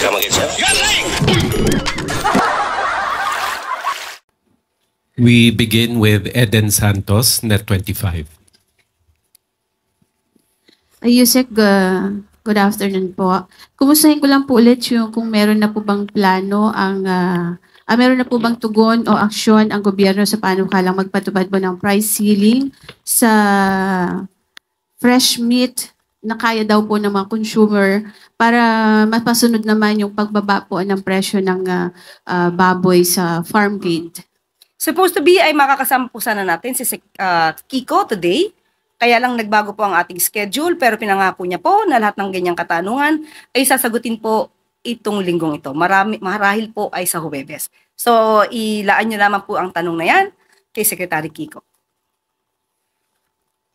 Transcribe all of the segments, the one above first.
come again, sir? We begin with Eden Santos, Net 25. Yusek, good afternoon po. Kumustahin ko lang po ulit yung kung meron na po bang plano meron na po bang tugon o aksyon ang gobyerno sa panukalang magpatupad po ng price ceiling sa fresh meat na kaya daw po ng mga consumer para mapasunod naman yung pagbaba po ng presyo ng baboy sa farm gate. Supposed to be ay makakasama po sana natin si Kiko today. Kaya lang nagbago po ang ating schedule pero pinangako niya po na lahat ng ganyang katanungan ay sasagutin po itong linggong ito. Marahil po ay sa Huwebes. So ilaan niyo naman po ang tanong na yan kay Secretary Kiko.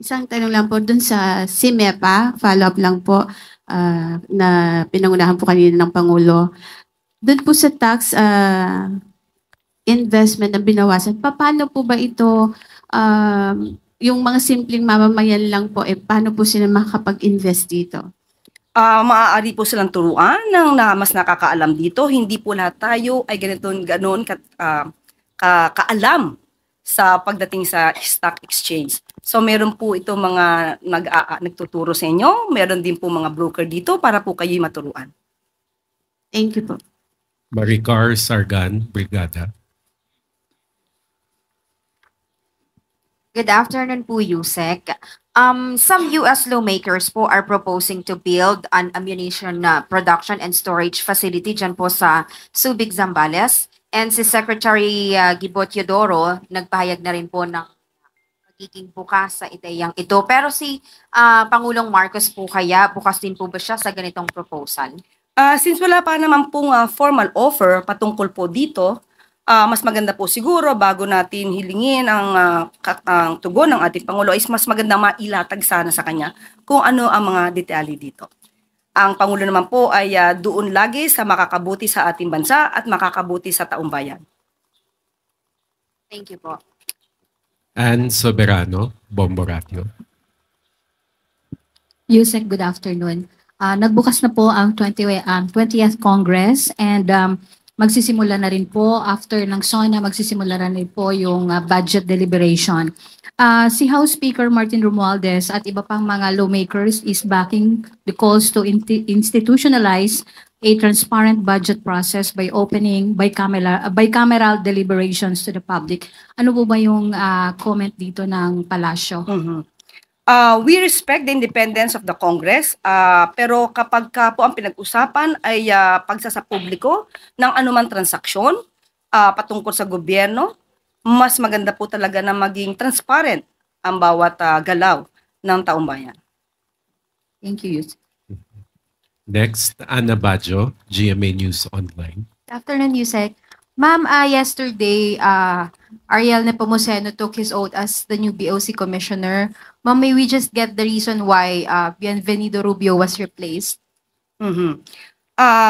Isang tanong lang po dun sa CIMEPA, follow-up lang po na pinangunahan po kanina ng Pangulo. Dun po sa tax investment na binawasan, paano po ba ito, yung mga simpleng mamamayan lang po, paano po sila makakapag-invest dito? Maaari po silang turuan ng mas nakakaalam dito. Hindi po lahat tayo ay ganoon kaalam sa pagdating sa stock exchange. So meron po ito mga nagtuturo sa inyo. Meron din po mga broker dito para po kayo maturuan. Thank you po. Maricar Sargan, Brigada. Good afternoon po, Yusek. Some U.S. lawmakers po are proposing to build an ammunition production and storage facility dyan po sa Subic, Zambales. And si Secretary Gibo Teodoro, nagpahayag na rin po ng magiging bukas sa ideyang ito. Pero si Pangulong Marcos po kaya, bukas din po ba siya sa ganitong proposal? Since wala pa naman pong formal offer patungkol po dito, mas maganda po siguro bago natin hilingin ang tugon ng ating Pangulo is mas maganda mailatag sana sa kanya kung ano ang mga detalye dito. Ang Pangulo naman po ay doon lagi sa makakabuti sa ating bansa at makakabuti sa taong bayan. Thank you po. Ann Soberano, Bomboratio. Yusek, good afternoon. Nagbukas na po ang 20th Congress and magsisimula na rin po after ng SONA, magsisimula na rin po yung budget deliberation. Si House Speaker Martin Romualdez at iba pang mga lawmakers is backing the calls to institutionalize a transparent budget process by opening bicameral deliberations to the public. Ano po ba yung comment dito ng Palasyo? We respect the independence of the Congress, pero kapag po ang pinag-usapan ay pagsasapubliko ng anumang transaksyon patungkol sa gobyerno, mas maganda po talaga na maging transparent ang bawat galaw ng taong bayan. Thank you, Yusek. Next, Ana Bajo, GMA News Online. Good afternoon, Yusek. Ma'am, yesterday, Ariel Nepomuceno took his oath as the new BOC Commissioner. Ma'am, may we just get the reason why Bienvenido Rubio was replaced?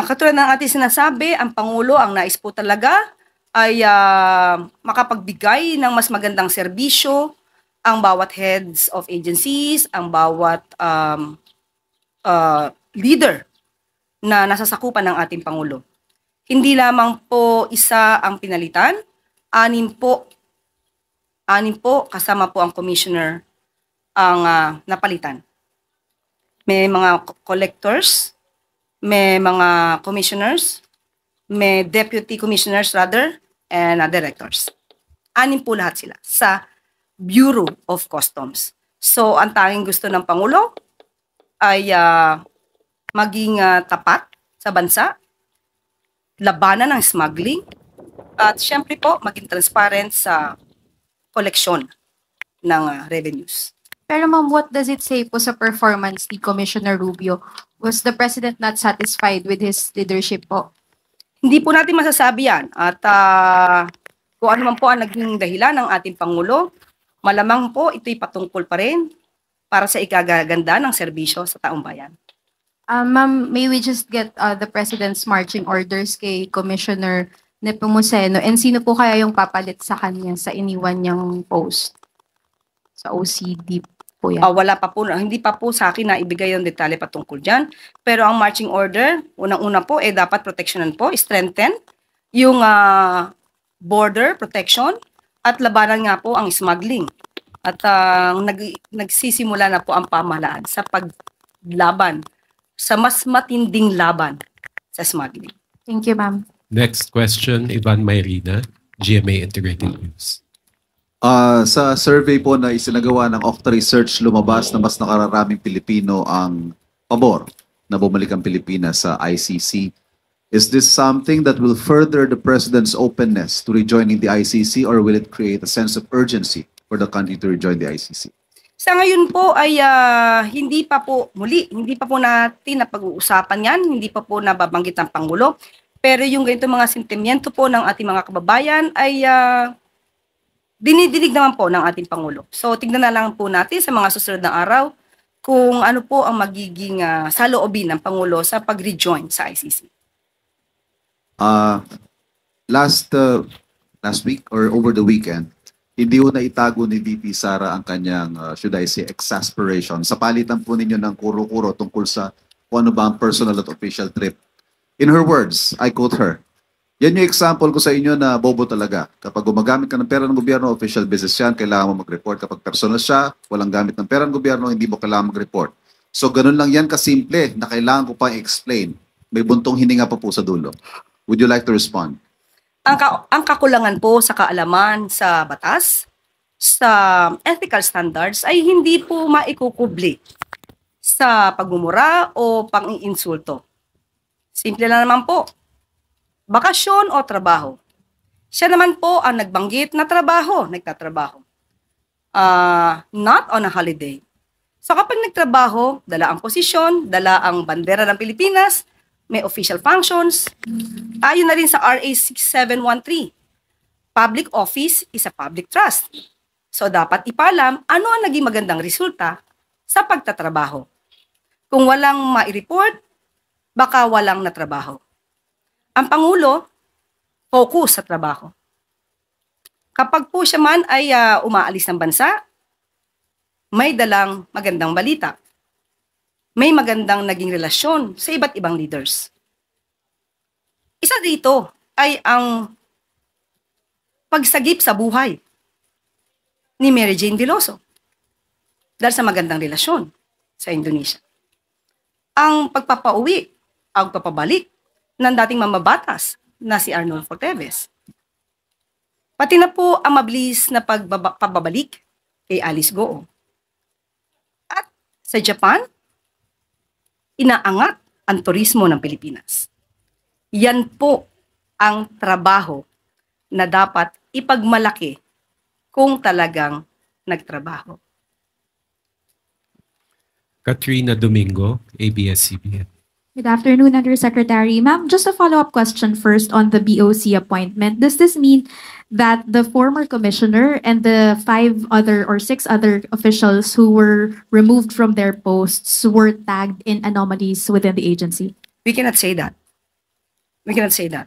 Katulad ng ating sinasabi, ang Pangulo, ang nais po talaga ay makapagbigay ng mas magandang serbisyo ang bawat heads of agencies, ang bawat leader na nasasakupan ng ating Pangulo. Hindi lamang po isa ang pinalitan, anim po kasama po ang commissioner ang napalitan. May mga collectors, may mga commissioners, may deputy commissioners rather, and directors. Anim po lahat sila sa Bureau of Customs. So ang tanging gusto ng Pangulo ay maging tapat sa bansa, labanan ng smuggling, at syempre po maging transparent sa koleksyon ng revenues. Pero ma'am, what does it say po sa performance ni Commissioner Rubio? Was the President not satisfied with his leadership po? Hindi po natin masasabi yan. At kung ano man po ang naging dahilan ng ating Pangulo, malamang po ito'y patungkol pa rin para sa ikagaganda ng serbisyo sa taong bayan. Ma'am, may we just get the President's marching orders kay Commissioner Nepomuceno? And sino po kaya yung papalit sa kanya sa iniwan niyang post sa OCD po yan? Wala pa po, hindi pa po sa akin na ibigay yung detalye patungkol dyan. Pero ang marching order, unang-una po, dapat proteksyonan po, strengthen yung border protection at labanan nga po ang smuggling. At nagsisimula na po ang pamahalaan sa paglaban, sa mas matinding laban sa smuggling. Thank you, ma'am. Next question, Ivan Mayrina, GMA Integrated News. Sa survey po na isinagawa ng Okta Research, lumabas na mas nakararaming Pilipino ang pabor na bumalik ang Pilipinas sa ICC. Is this something that will further the President's openness to rejoining the ICC, or will it create a sense of urgency for the country to rejoin the ICC? Sa ngayon po ay hindi pa po natin napag-uusapan yan, hindi pa po nababanggit ng Pangulo. Pero yung ganito mga sentimiento po ng ating mga kababayan ay dinidinig naman po ng ating Pangulo. So tignan na lang po natin sa mga susunod na araw kung ano po ang magiging saloobin ng Pangulo sa pag-rejoin sa ICC. Last week or over the weekend, hindi ho naitago ni VP Sara ang kanyang, should I say, exasperation sa palitan po ninyo ng kuro-kuro tungkol sa kung ano ba ang personal at official trip. In her words, I quote her, yan yung example ko sa inyo na bobo talaga. Kapag gumagamit ka ng pera ng gobyerno, official business yan, kailangan mo mag-report. Kapag personal siya, walang gamit ng pera ng gobyerno, hindi mo kailangan mag-report. So ganun lang yan kasimple na kailangan ko pa i-explain. May buntong hininga pa po sa dulo. Would you like to respond? Ang kakulangan po sa kaalaman sa batas, sa ethical standards ay hindi po maikukubli sa pagmumura o pang-iinsulto. Simple lang naman po. Bakasyon o trabaho. Siya naman po ang nagbanggit na trabaho, nagtatrabaho. Not on a holiday. So kapag nagtrabaho, dala ang posisyon, dala ang bandera ng Pilipinas, may official functions. Ayon na rin sa RA 6713. Public office is a public trust. So dapat ipalam ano ang naging magandang resulta sa pagtatrabaho. Kung walang mai-report, baka walang natrabaho. Ang Pangulo, focus sa trabaho. Kapag po siya man ay umaalis ng bansa, may dalang magandang balita. May magandang naging relasyon sa iba't ibang leaders. Isa dito ay ang pagsagip sa buhay ni Mary Jane Veloso dahil sa magandang relasyon sa Indonesia. Ang pagpapauwi, ang papabalik ng dating mamabatas na si Arnold Forteves. Pati na po ang mabilis na pababalik kay Alice Goong. At sa Japan, inaangat ang turismo ng Pilipinas. Yan po ang trabaho na dapat ipagmalaki kung talagang nagtrabaho. Katrina Domingo, ABS-CBN. Good afternoon, Undersecretary. Ma'am, just a follow-up question first on the BOC appointment. Does this mean that the former commissioner and the 6 other officials who were removed from their posts were tagged in anomalies within the agency? We cannot say that. We cannot say that.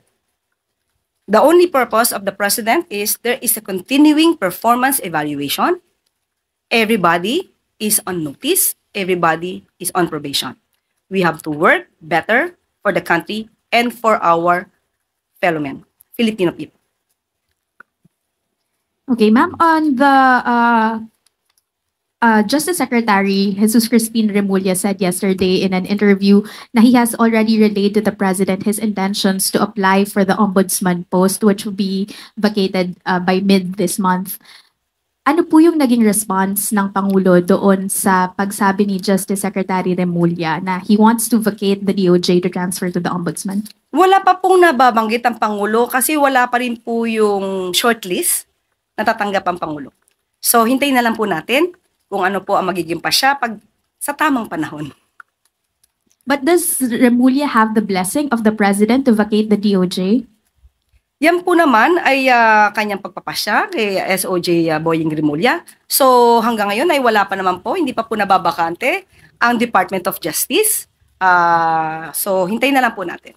The only purpose of the President is there is a continuing performance evaluation. Everybody is on notice. Everybody is on probation. We have to work better for the country and for our fellow men, Filipino people. Okay, ma'am, on the Justice Secretary Jesus Crispin Remulla said yesterday in an interview na he has already relayed to the President his intentions to apply for the Ombudsman post, which will be vacated by mid this month. Ano po yung naging response ng Pangulo doon sa pagsabi ni Justice Secretary Remulla na he wants to vacate the DOJ to transfer to the Ombudsman? Wala pa pong nababanggit ang Pangulo kasi wala pa rin po yung shortlist na tatanggap ang Pangulo. So hintayin na lang po natin kung ano po ang magiging pasya pag sa tamang panahon. But does Remulla have the blessing of the President to vacate the DOJ? Yan po naman ay kanyang pagpapasya kay SOJ Boying Remulla. So hanggang ngayon ay wala pa naman po, hindi pa po nababakante ang Department of Justice. So hintayin na lang po natin.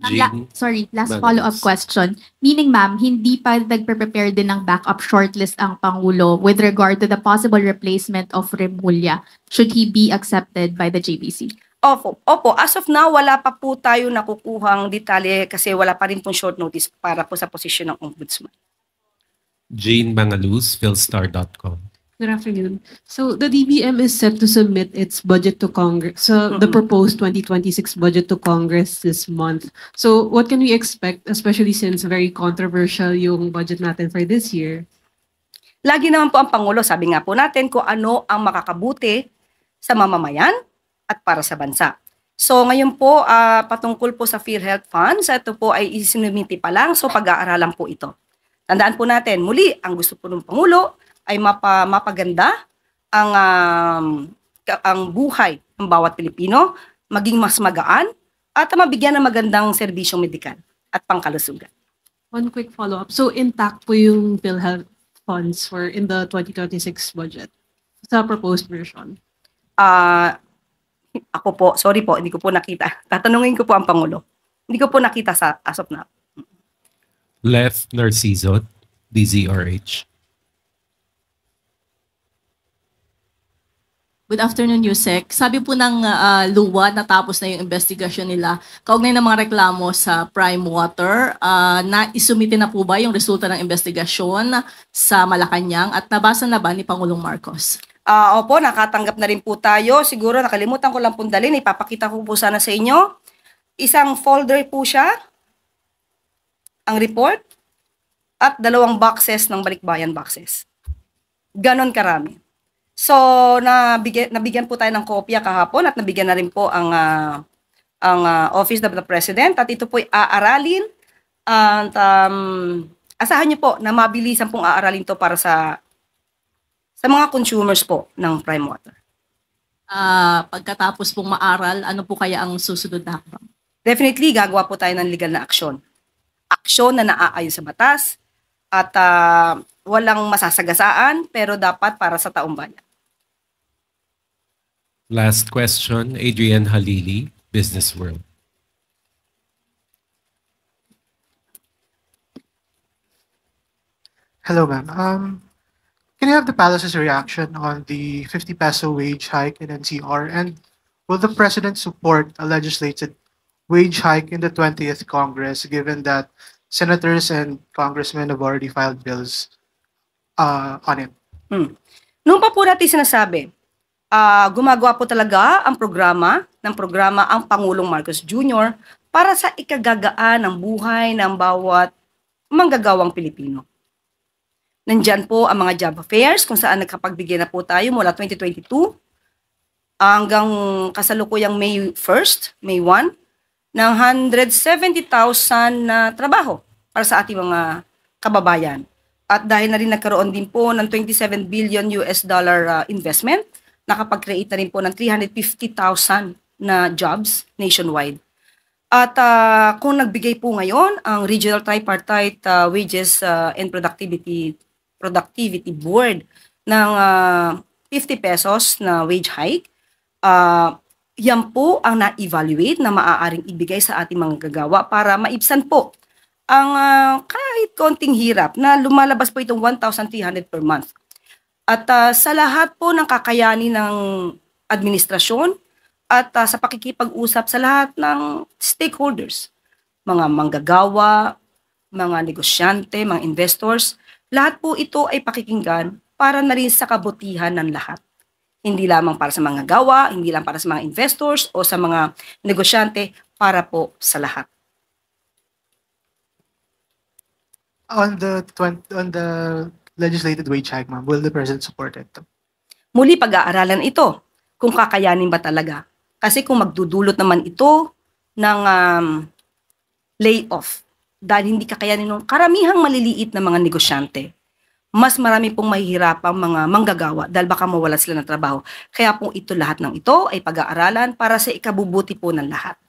Jean Last Magaluz. follow-up question. Meaning, ma'am, hindi pa nagpe-prepare din ng backup shortlist ang Pangulo with regard to the possible replacement of Remulla should he be accepted by the JBC? Opo. As of now, wala pa po tayo nakukuhang detalye kasi wala pa rin pong short notice para po sa posisyon ng ombudsman. Jean Magaluz, philstar.com. Good afternoon. So the DBM is set to submit its budget to Congress, so the proposed 2026 budget to Congress this month. So what can we expect, especially since very controversial yung budget natin for this year? Lagi naman po ang Pangulo, sabi nga po natin kung ano ang makakabuti sa mamamayan at para sa bansa. So ngayon po, patungkol po sa PhilHealth Funds, ito po ay isinumiti pa lang, so pag-aaralan po ito. Tandaan po natin, muli, ang gusto po ng Pangulo ay mapaganda ang buhay ng bawat Pilipino, maging mas magaan, at mabigyan ng magandang serbisyong medikal at pangkalusugan. One quick follow-up. So intact po yung PhilHealth funds for in the 2026 budget sa proposed version? Ako po, sorry po, hindi ko po nakita. Tatanungin ko po ang Pangulo. Hindi ko po nakita as of now. Left Narciso, DZRH. Good afternoon, Yusek. Sabi po ng luwa, natapos na yung investigasyon nila. Kaugnay ng mga reklamo sa Prime Water, na isumite na po ba yung resulta ng investigasyon sa Malacanang at nabasa na ba ni Pangulong Marcos? Opo, nakatanggap na rin po tayo. Siguro nakalimutan ko lang pong dalhin. Ipapakita ko po sana sa inyo. Isang folder po siya, ang report, at 2 boxes ng balikbayan boxes. Ganon karami. So, nabigyan po tayo ng kopya kahapon at nabigyan na rin po ang Office of the President at ito po ay aaralin at asahan niyo po na mabilisan pong aaralin to para sa mga consumers po ng Prime Water. Pagkatapos pong maaral, ano po kaya ang susunod na hakbang? Definitely, gagawa po tayo ng legal na aksyon. Aksyon na naaayon sa batas at walang masasagasaan pero dapat para sa taong bayan. Last question, Adrian Halili, Business World. Hello, ma'am. Can you have the palace's reaction on the 50 peso wage hike in NCR? And will the president support a legislated wage hike in the 20th Congress, given that senators and congressmen have already filed bills on it? Noong pa po natin sinasabi, gumagawa po talaga ang programa ang Pangulong Marcos Jr. para sa ikagagaan ng buhay ng bawat manggagawang Pilipino. Nandyan po ang mga job fairs kung saan nagkapagbigay na po tayo mula 2022 hanggang kasalukuyang May 1st, May 1, ng 170,000 na trabaho para sa ating mga kababayan. At dahil na rin nagkaroon din po ng $27 billion investment, nakapag-create na rin po ng 350,000 na jobs nationwide. At kung nagbigay po ngayon ang Regional Tripartite Wages and Productivity Board ng 50 pesos na wage hike, yan po ang na-evaluate na maaaring ibigay sa ating mga gagawa para maibsan po ang kahit konting hirap na lumalabas po itong 1,300 per month. At sa lahat po ng kakayanin ng administrasyon at sa pakikipag-usap sa lahat ng stakeholders, mga manggagawa, mga negosyante, mga investors, lahat po ito ay pakikinggan para na rin sa kabutihan ng lahat. Hindi lamang para sa mga gawa, hindi lang para sa mga investors o sa mga negosyante, para po sa lahat. On the legislated wage hike, ma'am, will the president support it? Muli, pag-aaralan ito kung kakayanin ba talaga. Kasi kung magdudulot naman ito ng layoff dahil hindi kakayanin ng karamihang maliliit na mga negosyante, mas marami pong mahihirapang mga manggagawa dahil baka mawala sila ng trabaho. Kaya po ito lahat ng ito ay pag-aaralan para sa ikabubuti po ng lahat.